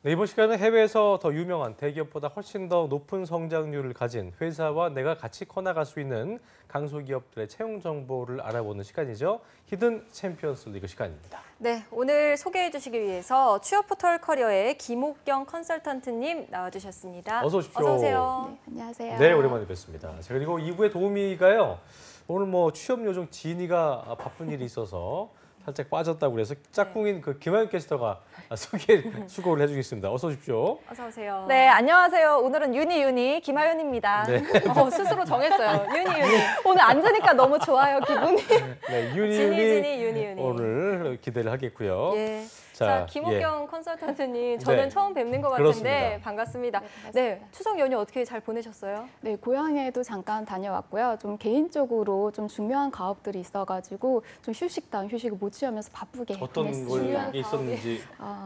네, 이번 시간은 해외에서 더 유명한 대기업보다 훨씬 더 높은 성장률을 가진 회사와 내가 같이 커나갈 수 있는 강소기업들의 채용 정보를 알아보는 시간이죠. 히든 챔피언스 리그 시간입니다. 네, 오늘 소개해 주시기 위해서 취업 포털 커리어의 김옥경 컨설턴트님 나와주셨습니다. 어서 오십시오. 어서 오세요. 네, 안녕하세요. 네, 오랜만에 뵙습니다. 자, 그리고 2부의 도우미가요. 오늘 뭐 취업 요정 지인이가 바쁜 일이 있어서 살짝 빠졌다고 그래서 짝꿍인 그 김하윤 캐스터가 수고를 해주겠습니다. 어서 오십시오. 어서 오세요. 네, 안녕하세요. 오늘은 유니 김하윤입니다. 네. 스스로 정했어요. 유니. 오늘 앉으니까 너무 좋아요, 기분이. 네, 유니. 유니 오늘 기대를 하겠고요. 예. 자, 김옥경 컨설턴트님, 저는 네. 처음 뵙는 것 같은데 그렇습니다. 반갑습니다. 네, 반갑습니다. 네, 추석 연휴 어떻게 잘 보내셨어요? 네, 고향에도 잠깐 다녀왔고요. 좀 개인적으로 좀 중요한 가업들이 있어가지고 좀 휴식당 휴식을 못 취하면서 바쁘게 어떤 보냈습니다. 게 있었는지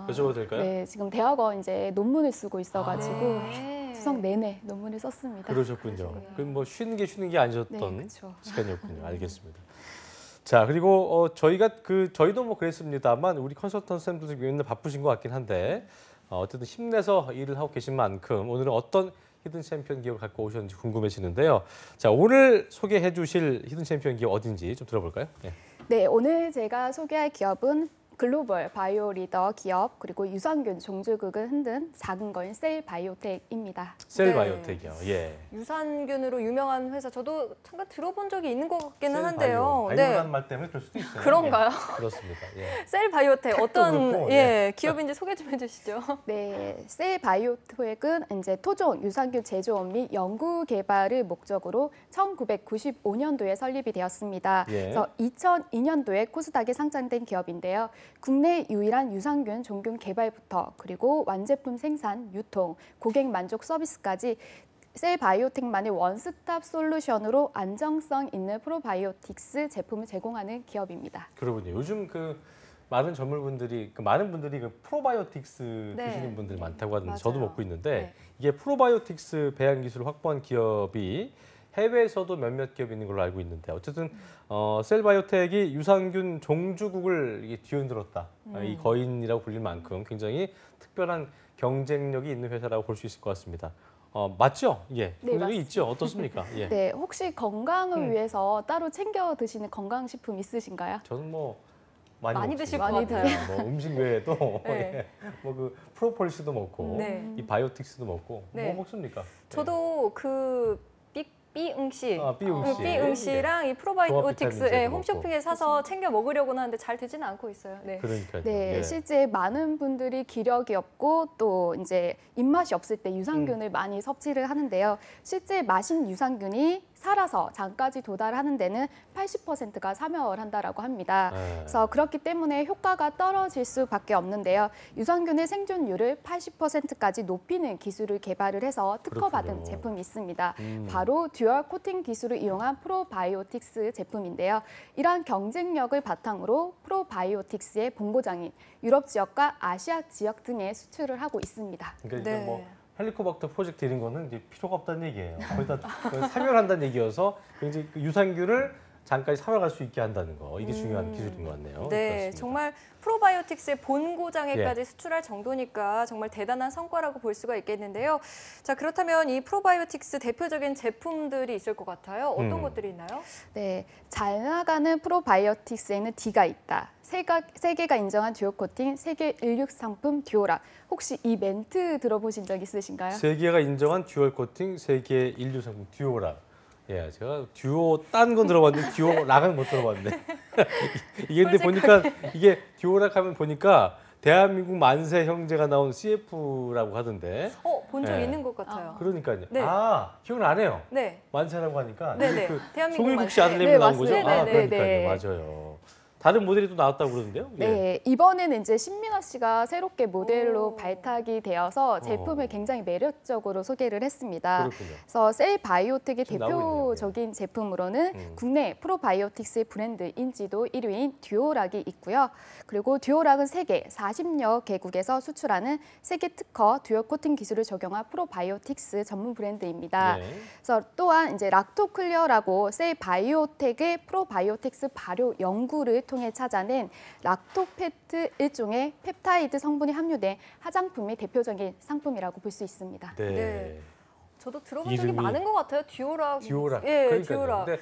여쭤봐도 될까요? 네, 지금 대학원 이제 논문을 쓰고 있어가지고 네. 추석 내내 논문을 썼습니다. 그러셨군요. 그럼 뭐 쉬는 게 아니셨던 네, 그렇죠. 시간이었군요. 알겠습니다. 자, 그리고 저희도 뭐 그랬습니다만 우리 컨설턴트 쌤들도 맨날 바쁘신 것 같긴 한데 어쨌든 힘내서 일을 하고 계신 만큼 오늘은 어떤 히든 챔피언 기업을 갖고 오셨는지 궁금해지는데요. 자, 오늘 소개해 주실 히든 챔피언 기업 어딘지 좀 들어볼까요? 네. 네, 오늘 제가 소개할 기업은 글로벌 바이오 리더 기업 그리고 유산균 종주국을 흔든 작은 거인 셀바이오텍입니다. 셀바이오텍이요. 예. 유산균으로 유명한 회사 저도 잠깐 들어본 적이 있는 것 같기는 셀바이오. 한데요. 바이오라는 말 때문에 그럴 수도 있어요. 그런가요? 예, 그렇습니다. 예. 셀바이오텍 어떤 그렇고, 기업인지 소개 좀 해주시죠. 네, 셀바이오텍은 이제 토종 유산균 제조업 및 연구 개발을 목적으로 1995년도에 설립이 되었습니다. 예. 그래서 2002년도에 코스닥에 상장된 기업인데요. 국내 유일한 유산균 종균 개발부터 그리고 완제품 생산, 유통, 고객 만족 서비스까지 셀바이오텍만의 원스톱 솔루션으로 안정성 있는 프로바이오틱스 제품을 제공하는 기업입니다. 그러군요. 요즘 많은 전문분들이 많은 분들이 프로바이오틱스 네. 드시는 분들 많다고 하던데 맞아요. 저도 먹고 있는데 네. 이게 프로바이오틱스 배양 기술을 확보한 기업이 해외에서도 몇몇 기업이 있는 걸로 알고 있는데 어쨌든 셀바이오텍이 유산균 종주국을 이게 뒤흔들었다. 이 거인이라고 불릴 만큼 굉장히 특별한 경쟁력이 있는 회사라고 볼 수 있을 것 같습니다. 맞죠? 예. 네, 경쟁력이 맞습니다. 있죠. 어떻습니까? 예. 네, 혹시 건강을 위해서 따로 챙겨 드시는 건강식품 있으신가요? 저는 뭐 많이 드실 것 먹습니다. 같아요. 뭐 음식 외에도 네. 뭐 프로폴리스도 먹고 네. 이 바이오틱스도 먹고 네. 뭐 먹습니까? 저도 삐응씨, 삐응씨. 삐응씨랑 이 조합 프로바이오틱스 비타민제도 홈쇼핑에 사서 챙겨 먹으려고는 하는데 잘 되지는 않고 있어요. 네. 그러니까요. 네, 예. 실제 많은 분들이 기력이 없고 또 이제 입맛이 없을 때 유산균을 많이 섭취를 하는데요. 실제 마신 유산균이 살아서 장까지 도달하는 데는 80%가 사멸을 한다라고 합니다. 네. 그래서 그렇기 때문에 효과가 떨어질 수밖에 없는데요. 유산균의 생존율을 80%까지 높이는 기술을 개발을 해서 특허받은 그렇군요. 제품이 있습니다. 바로 듀얼 코팅 기술을 이용한 프로바이오틱스 제품인데요. 이러한 경쟁력을 바탕으로 프로바이오틱스의 본고장인 유럽 지역과 아시아 지역 등에 수출을 하고 있습니다. 그러니까 네. 뭐 헬리코박터 프로젝트 이런 거는 이제 필요가 없다는 얘기예요. 거의 다 사멸한다는 얘기여서 굉장히 유산균을 장까지 사멸할 수 있게 한다는 거 이게 중요한 기술인 것 같네요. 네, 그렇습니다. 정말 프로바이오틱스의 본고장에까지 예. 수출할 정도니까 정말 대단한 성과라고 볼 수가 있겠는데요. 자, 그렇다면 이 프로바이오틱스 대표적인 제품들이 있을 것 같아요. 어떤 것들이 있나요? 네, 잘 나가는 프로바이오틱스에는 D가 있다. 세계가 인정한 듀오 코팅, 세계 16 상품 듀오라. 혹시 이 멘트 들어보신 적 있으신가요? 세계가 인정한 듀얼 코팅 세계 인류 상품 듀오라. 예, 제가 듀오 딴 건 들어봤는데 듀오락은 못 들어봤는데 이게 근데 보니까 이게 듀오락 하면 보니까 대한민국 만세 형제가 나온 CF라고 하던데. 본 적 네. 있는 것 같아요. 그러니까요. 네. 기억나네요. 네. 만세라고 하니까 네네. 이게 대한민국 송일국 씨 만세. 아들내미 네, 나온 거죠? 맞습니다. 그러니까요. 네. 맞아요. 다른 모델이 또 나왔다고 그러는데요? 예. 네, 이번에는 이제 신민아 씨가 새롭게 모델로 오. 발탁이 되어서 제품을 굉장히 매력적으로 소개를 했습니다. 그렇군요. 그래서 셀바이오텍의 지금 나오고 있네요. 대표적인 제품으로는 국내 프로바이오틱스 브랜드 인지도 1위인 듀오락이 있고요. 그리고 듀오락은 세계 40여 개국에서 수출하는 세계 특허 듀얼 코팅 기술을 적용한 프로바이오틱스 전문 브랜드입니다. 네. 그래서 또한 이제 락토클리어라고 셀바이오텍의 프로바이오틱스 발효 연구를 통해 찾아낸 락토페트 일종의 펩타이드 성분이 함유된 화장품의 대표적인 상품이라고 볼 수 있습니다. 네. 네. 저도 들어본 적이 이름이- 많은 것 같아요. 듀오락. 디오락. 예, 그러니까요. 듀오락. 근데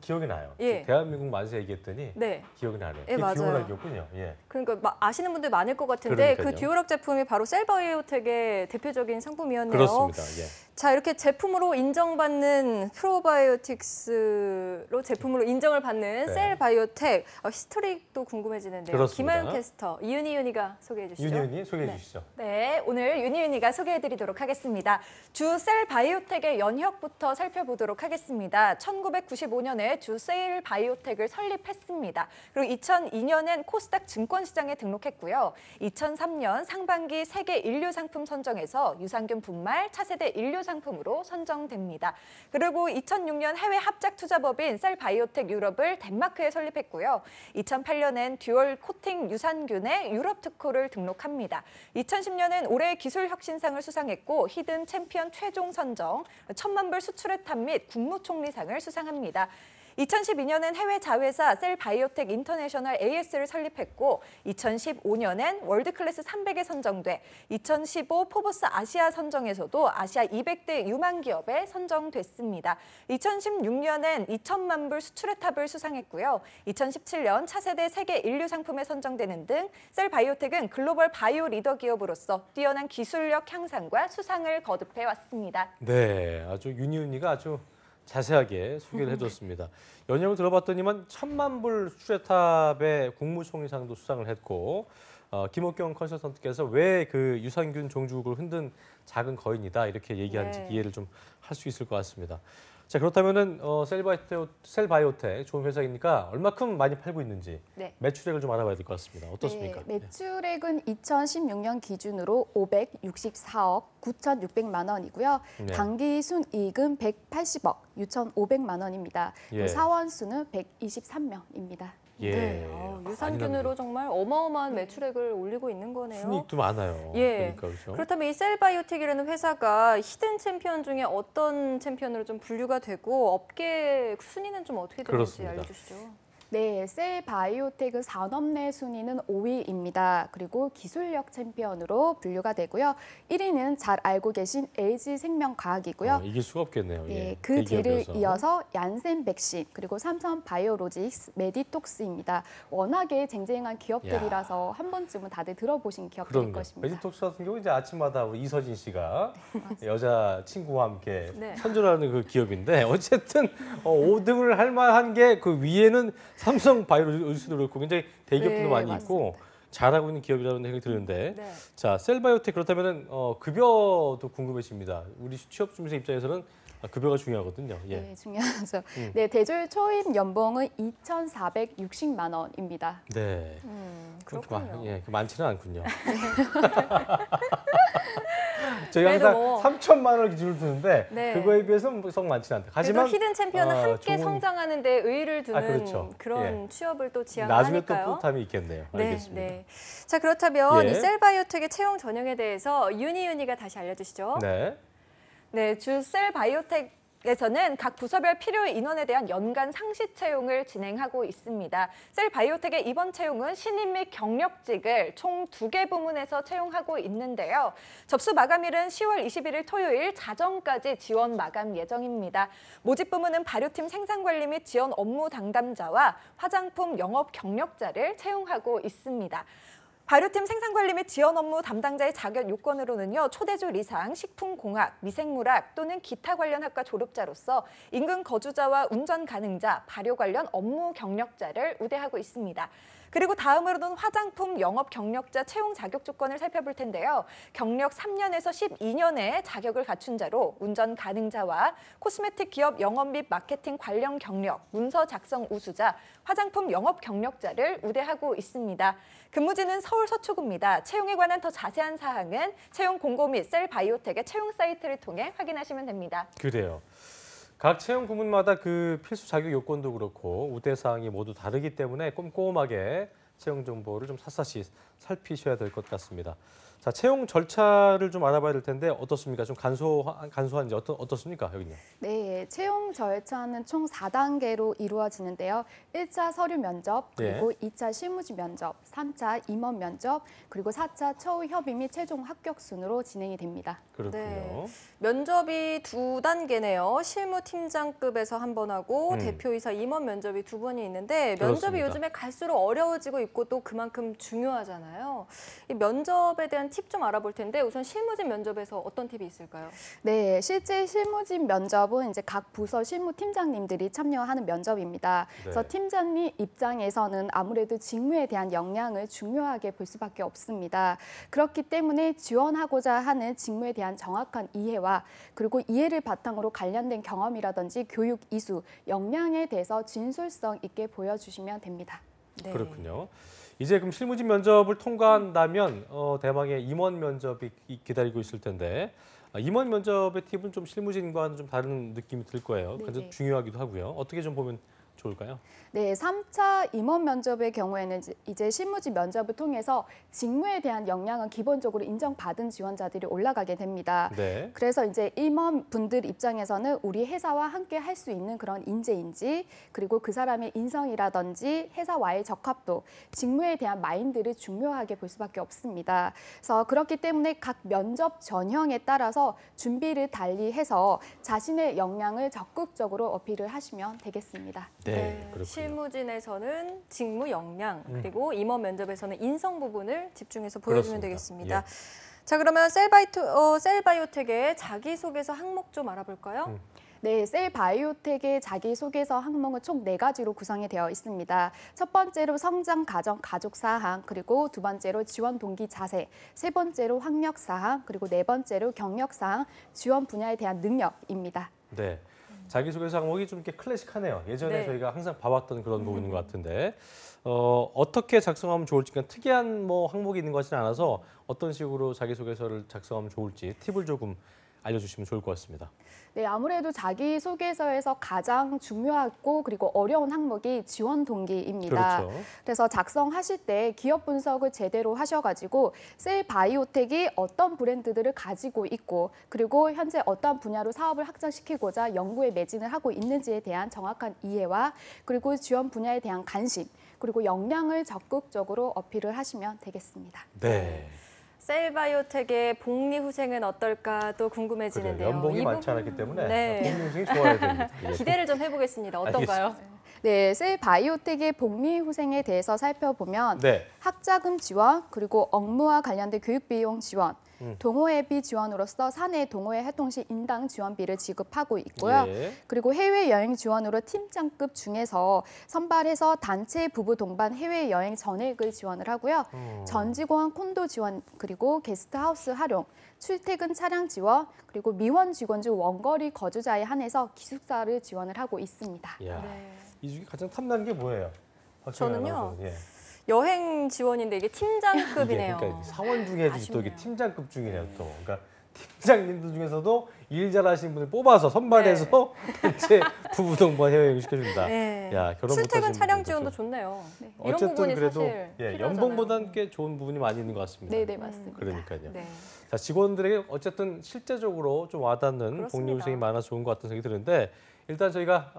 기억이 나요. 예. 대한민국 만세 얘기했더니 네. 기억이 나네요. 예, 그게 맞아요. 디오락이었군요. 예. 그러니까 아시는 분들 많을 것 같은데 그러니까요. 그 듀오락 제품이 바로 셀바이오텍의 대표적인 상품이었네요. 그렇습니다. 예. 자, 이렇게 제품으로 인정받는 프로바이오틱스로 제품으로 인정을 받는 네. 셀바이오텍 히스토릭도 궁금해지는데요. 그렇습니다. 김하연 캐스터, 이윤희가 소개해 주시죠. 윤희은이 소개해 주시죠. 네, 오늘 윤희윤이가 소개해드리도록 하겠습니다. 주셀바이오텍의 연혁부터 살펴보도록 하겠습니다. 1995년에 주셀바이오텍을 설립했습니다. 그리고 2002년엔 코스닥 증권시장에 등록했고요. 2003년 상반기 세계 인류 상품 선정에서 유산균 분말 차세대 인류 상품으로 선정됩니다. 그리고 2006년 해외 합작 투자법인 셀바이오텍 유럽을 덴마크에 설립했고요. 2008년엔 듀얼 코팅 유산균의 유럽 특허를 등록합니다. 2010년엔 올해의 기술 혁신상을 수상했고 히든 챔피언 최종 선정, 1000만 불 수출회탑 및 국무총리상을 수상합니다. 2012년엔 해외 자회사 셀바이오텍 인터내셔널 AS를 설립했고 2015년엔 월드클래스 300에 선정돼 2015 포브스 아시아 선정에서도 아시아 200대 유망 기업에 선정됐습니다. 2016년엔 2천만 불 수출의 탑을 수상했고요. 2017년 차세대 세계 인류 상품에 선정되는 등 셀바이오텍은 글로벌 바이오 리더 기업으로서 뛰어난 기술력 향상과 수상을 거듭해 왔습니다. 네, 아주 윤희은이가 아주 자세하게 소개를 해줬습니다. 연영을 들어봤더니만 1000만 불 수레탑의 국무총리상도 수상을 했고 김옥경 컨설턴트께서 왜 그 유산균 종주국을 흔든 작은 거인이다 이렇게 얘기하는지 네. 이해를 좀 할 수 있을 것 같습니다. 자 그렇다면은 셀바이오텍 좋은 회사이니까 얼마큼 많이 팔고 있는지 네. 매출액을 좀 알아봐야 될 것 같습니다. 어떻습니까? 네, 매출액은 2016년 기준으로 564억 9,600만 원이고요. 네. 당기 순이익은 180억 6,500만 원입니다. 예. 사원수는 123명입니다. 예. 네. 많이 유산균으로 납니다. 정말 어마어마한 매출액을 올리고 있는 거네요. 순이익도 많아요. 예. 그러니까 그렇죠. 그렇다면 이 셀바이오텍이라는 회사가 히든 챔피언 중에 어떤 챔피언으로 좀 분류가 되고 업계 순위는 좀 어떻게 되는지 그렇습니다. 알려주시죠. 네, 셀바이오텍은 산업 내 순위는 5위입니다. 그리고 기술력 챔피언으로 분류가 되고요. 1위는 잘 알고 계신 LG생명과학이고요. 이길 수가 없겠네요. 네, 예. 그 뒤를 대기업이어서. 이어서 얀센 백신 그리고 삼성 바이오로직스, 메디톡스입니다. 워낙에 쟁쟁한 기업들이라서 한 번쯤은 다들 들어보신 기업들일 그럼요. 것입니다. 메디톡스 같은 경우 이제 아침마다 우리 이서진 씨가 여자 친구와 함께 네. 선전하는 그 기업인데 어쨌든 5등을 할 만한 게 그 위에는 삼성 바이오로직스도 그렇고 굉장히 대기업들도 네, 많이 맞습니다. 있고 잘하고 있는 기업이라는 생각이 드는데 네. 자 셀바이오텍 그렇다면은 급여도 궁금해집니다. 우리 취업 준비생 입장에서는 급여가 중요하거든요. 예. 네, 중요하죠. 네, 대졸 초임 연봉은 2,460만 원입니다. 네. 그렇군요. 예, 많지는 않군요. 저희가 그래도 항상 뭐- 3천만 원을 기준으로 두는데 네. 그거에 비해서는 썩 많지는 않다. 하지만 하지만 히든 챔피언은 함께 좋은- 성장하는 데 의의를 두는 그렇죠. 그런 취업을 또 지향을 나중에 또 하니까요. 뿌듯함이 있겠네요. 네, 알겠습니다. 네. 자, 그렇다면 예. 이 셀바이오텍의 채용 전형에 대해서 윤희가 다시 알려주시죠. 네. 네, 주셀바이오텍에서는 각 부서별 필요 인원에 대한 연간 상시 채용을 진행하고 있습니다. 셀바이오텍의 이번 채용은 신입 및 경력직을 총 2개 부문에서 채용하고 있는데요. 접수 마감일은 10월 21일 토요일 자정까지 지원 마감 예정입니다. 모집 부문은 발효팀 생산관리 및 지원 업무 담당자와 화장품 영업 경력자를 채용하고 있습니다. 발효팀 생산관리 및 지원 업무 담당자의 자격 요건으로는요. 초대졸 이상, 식품공학, 미생물학 또는 기타 관련 학과 졸업자로서 인근 거주자와 운전 가능자, 발효 관련 업무 경력자를 우대하고 있습니다. 그리고 다음으로는 화장품 영업 경력자 채용 자격 조건을 살펴볼 텐데요. 경력 3년에서 12년의 자격을 갖춘 자로 운전 가능자와 코스메틱 기업 영업 및 마케팅 관련 경력, 문서 작성 우수자, 화장품 영업 경력자를 우대하고 있습니다. 근무지는 서울 서초구입니다. 채용에 관한 더 자세한 사항은 채용 공고 및 셀바이오텍의 채용 사이트를 통해 확인하시면 됩니다. 그래요. 각 채용 부문마다 그 필수 자격 요건도 그렇고 우대 사항이 모두 다르기 때문에 꼼꼼하게 채용 정보를 좀 샅샅이 살피셔야 될 것 같습니다. 자, 채용 절차를 좀 알아봐야 될 텐데 어떻습니까? 좀 간소한지 어떻습니까, 여기는? 네, 채용 절차는 총 4단계로 이루어지는데요. 1차 서류 면접, 그리고 2차 실무지 면접, 3차 임원 면접, 그리고 4차 처우 협의 및 최종 합격 순으로 진행이 됩니다. 그렇군요. 네. 면접이 2단계네요. 실무팀장급에서 한 번 하고 대표이사 임원 면접이 2번이 있는데 면접이 그렇습니다. 요즘에 갈수록 어려워지고 있고 또 그만큼 중요하잖아요. 이 면접에 대한 팁 좀 알아볼 텐데 우선 실무진 면접에서 어떤 팁이 있을까요? 네, 실제 실무진 면접은 이제 각 부서 실무팀장님들이 참여하는 면접입니다. 그래서 네. 팀장님 입장에서는 아무래도 직무에 대한 역량을 중요하게 볼 수밖에 없습니다. 그렇기 때문에 지원하고자 하는 직무에 대한 정확한 이해와 그리고 이해를 바탕으로 관련된 경험이라든지 교육 이수, 역량에 대해서 진솔성 있게 보여주시면 됩니다. 네. 그렇군요. 이제 그럼 실무진 면접을 통과한다면 대망의 임원 면접이 기다리고 있을 텐데 임원 면접의 팁은 좀 실무진과는 좀 다른 느낌이 들 거예요. 그래서 네네. 중요하기도 하고요. 어떻게 좀 보면 좋을까요? 네, 3차 임원 면접의 경우에는 이제 실무지 면접을 통해서 직무에 대한 역량은 기본적으로 인정받은 지원자들이 올라가게 됩니다. 네. 그래서 이제 임원분들 입장에서는 우리 회사와 함께 할 수 있는 그런 인재인지 그리고 그 사람의 인성이라든지 회사와의 적합도, 직무에 대한 마인드를 중요하게 볼 수밖에 없습니다. 그래서 그렇기 때문에 각 면접 전형에 따라서 준비를 달리해서 자신의 역량을 적극적으로 어필을 하시면 되겠습니다. 네, 그렇군요. 실무진에서는 직무 역량 그리고 임원 면접에서는 인성 부분을 집중해서 보여주면 그렇습니다. 되겠습니다. 예. 자, 그러면 셀바이오텍의 자기소개서 항목 좀 알아볼까요? 네, 셀바이오텍의 자기소개서 항목은 총 4가지로 구성이 되어 있습니다. 첫 번째로 성장 과정, 가족 사항, 그리고 두 번째로 지원 동기 자세, 세 번째로 학력 사항, 그리고 네 번째로 경력 사항, 지원 분야에 대한 능력입니다. 네. 자기소개서 항목이 좀 이렇게 클래식하네요. 예전에 네. 저희가 항상 봐왔던 그런 부분인 것 같은데 어떻게 작성하면 좋을지 그냥 특이한 뭐 항목이 있는 것 같지는 않아서 어떤 식으로 자기소개서를 작성하면 좋을지 팁을 조금 알려주시면 좋을 것 같습니다. 네, 아무래도 자기소개서에서 가장 중요하고 그리고 어려운 항목이 지원 동기입니다. 그렇죠. 그래서 작성하실 때 기업 분석을 제대로 하셔가지고 셀바이오텍이 어떤 브랜드들을 가지고 있고 그리고 현재 어떤 분야로 사업을 확장시키고자 연구에 매진을 하고 있는지에 대한 정확한 이해와 그리고 지원 분야에 대한 관심 그리고 역량을 적극적으로 어필을 하시면 되겠습니다. 네. 셀바이오텍의 복리 후생은 어떨까 또 그래요. 궁금해지는데요. 연봉이 이 많지 부분- 않았기 때문에 네. 복리후생이 좋아야 됩니다. 예. 기대를 좀 해보겠습니다. 어떤가요? 네, 셀바이오텍의 복리 후생에 대해서 살펴보면 네. 학자금 지원, 그리고 업무와 관련된 교육 비용 지원, 동호회비 지원으로서 사내 동호회 활동 시 인당 지원비를 지급하고 있고요. 예. 그리고 해외여행 지원으로 팀장급 중에서 선발해서 단체 부부 동반 해외여행 전액을 지원을 하고요. 전 직원 콘도 지원, 그리고 게스트하우스 활용, 출퇴근 차량 지원, 그리고 미혼 직원 중 원거리 거주자에 한해서 기숙사를 지원을 하고 있습니다. 야, 네. 이 중에 가장 탐나는 게 뭐예요? 박정희 저는요. 아나운서는. 예. 여행 지원인데 이게 팀장급이네요. 그러니까 사원 중에 또 아쉽네요. 이게 팀장급 중이네요 또. 그러니까 팀장님들 중에서도 일 잘하시는 분을 뽑아서 선발해서 전체 부부 동반 해외여행 시켜준다. 네. 야, 결혼 출퇴근 못하신 차량 분들도 지원도 좀. 좋네요. 이런 어쨌든 부분이 그래도 사실 예, 필요하잖아요. 연봉보다는 꽤 좋은 부분이 많이 있는 것 같습니다. 네, 네, 맞습니다. 그러니까요. 네. 자, 직원들에게 어쨌든 실제적으로 좀 와닿는 그렇습니다. 복리후생이 많아서 좋은 것 같다는 생각이 드는데 일단 저희가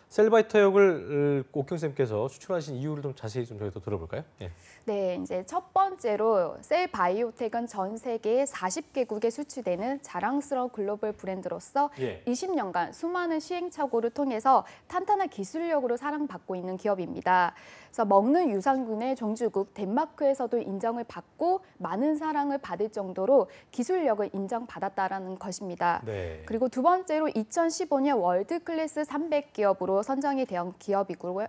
셀바이토역을 옥경 쌤께서 추천하신 이유를 좀 자세히 좀 저희가 들어볼까요? 예. 네, 이제 첫 번째로 셀바이오텍은 전 세계 40개국에 수출되는 자랑스러운 글로벌 브랜드로서 예. 20년간 수많은 시행착오를 통해서 탄탄한 기술력으로 사랑받고 있는 기업입니다. 그래서 먹는 유산균의 종주국 덴마크에서도 인정을 받고 많은 사랑을 받을 정도로 기술력을 인정받았다라는 것입니다. 네. 그리고 두 번째로 2015년 월드클래스 300기업으로 선정이 된 기업이고요.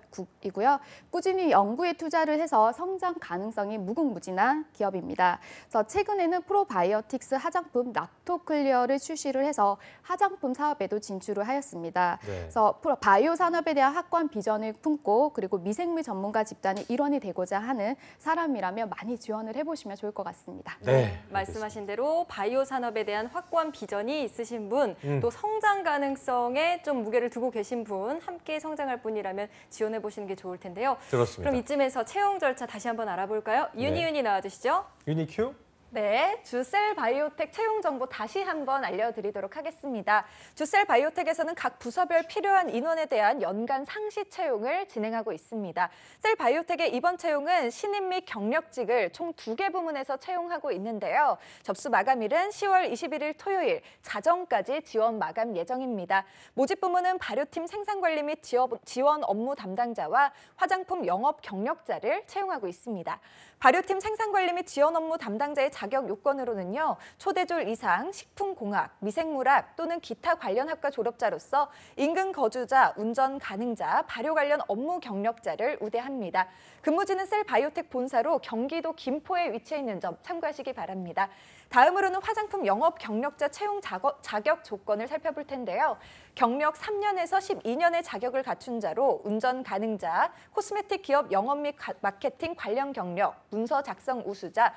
꾸준히 연구에 투자를 해서 성장 가능성이 무궁무진한 기업입니다. 그래서 최근에는 프로바이오틱스 화장품 락토클리어를 출시를 해서 화장품 사업에도 진출을 하였습니다. 네. 그래서 바이오 산업에 대한 확고한 비전을 품고 그리고 미생물 전문 전문가 집단의 일원이 되고자 하는 사람이라면 많이 지원을 해보시면 좋을 것 같습니다. 네, 말씀하신 대로 바이오 산업에 대한 확고한 비전이 있으신 분, 또 성장 가능성에 좀 무게를 두고 계신 분, 함께 성장할 분이라면 지원해 보시는 게 좋을 텐데요. 그렇습니다. 그럼 이쯤에서 채용 절차 다시 한번 알아볼까요? 윤희윤이 나와주시죠. 유니큐? 네, 주셀 바이오텍 채용 정보 다시 한번 알려드리도록 하겠습니다. 주셀 바이오텍에서는 각 부서별 필요한 인원에 대한 연간 상시 채용을 진행하고 있습니다. 셀 바이오텍의 이번 채용은 신입 및 경력직을 총 2개 부문에서 채용하고 있는데요. 접수 마감일은 10월 21일 토요일 자정까지 지원 마감 예정입니다. 모집 부문은 발효팀 생산관리 및 지원 업무 담당자와 화장품 영업 경력자를 채용하고 있습니다. 발효팀 생산관리 및 지원 업무 담당자의 자격 요건으로는요. 초대졸 이상, 식품공학, 미생물학 또는 기타 관련 학과 졸업자로서 인근 거주자, 운전 가능자, 발효 관련 업무 경력자를 우대합니다. 근무지는 셀 바이오텍 본사로 경기도 김포에 위치해 있는 점 참고하시기 바랍니다. 다음으로는 화장품 영업 경력자 채용 자격 조건을 살펴볼 텐데요. 경력 3년에서 12년의 자격을 갖춘 자로 운전 가능자, 코스메틱 기업 영업 및 마케팅 관련 경력, 문서 작성 우수자,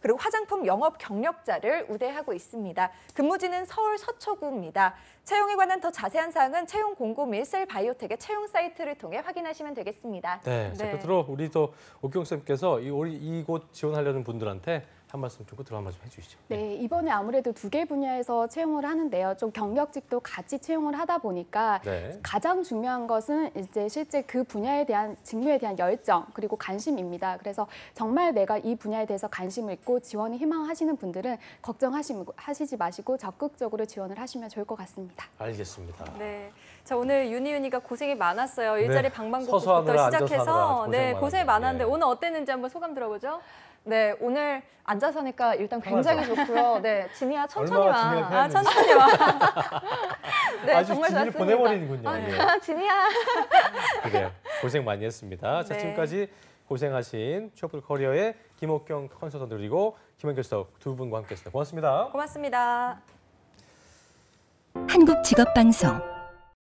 그리고 화장품 영업 경력자를 우대하고 있습니다. 근무지는 서울 서초구입니다. 채용에 관한 더 자세한 사항은 채용 공고 및 셀 바이오텍의 채용 사이트를 통해 확인하시면 되겠습니다. 네, 자, 끝으로 우리 또 옥경 쌤께서 이곳 지원하려는 분들한테 한 말씀 좀 끝으로 한 말씀 해주시죠. 네, 이번에 아무래도 2개 분야에서 채용을 하는데요. 좀 경력직도 같이 채용을 하다 보니까 네. 가장 중요한 것은 이제 실제 그 분야에 대한 직무에 대한 열정 그리고 관심입니다. 그래서 정말 내가 이 분야에 대해서 관심을 있고 지원을 희망하시는 분들은 걱정하시지 마시고 적극적으로 지원을 하시면 좋을 것 같습니다. 알겠습니다. 네, 자 오늘 윤희윤이가 고생이 많았어요. 일자리 네, 서서 방방곡곡부터 하느라, 앉아서 시작해서 하느라 네 고생 고생이 많았네요. 많았는데 네. 오늘 어땠는지 한번 소감 들어보죠. 네, 오늘 앉아서 하니까 일단 굉장히 좋고요. 네, 진이야 천천히 얼마나 와. 진이가 아 천천히 와. 네, 아주 정말 진리를 좋았습니다. 보내버리는군요. 아, 예. 진이야. 그래요. 고생 많이 했습니다. 자, 네. 지금까지 고생하신 취업풀 커리어의 김옥경 컨설턴트 그리고 김원결 수 두 분과 함께했습니다. 고맙습니다. 고맙습니다. 한국직업방송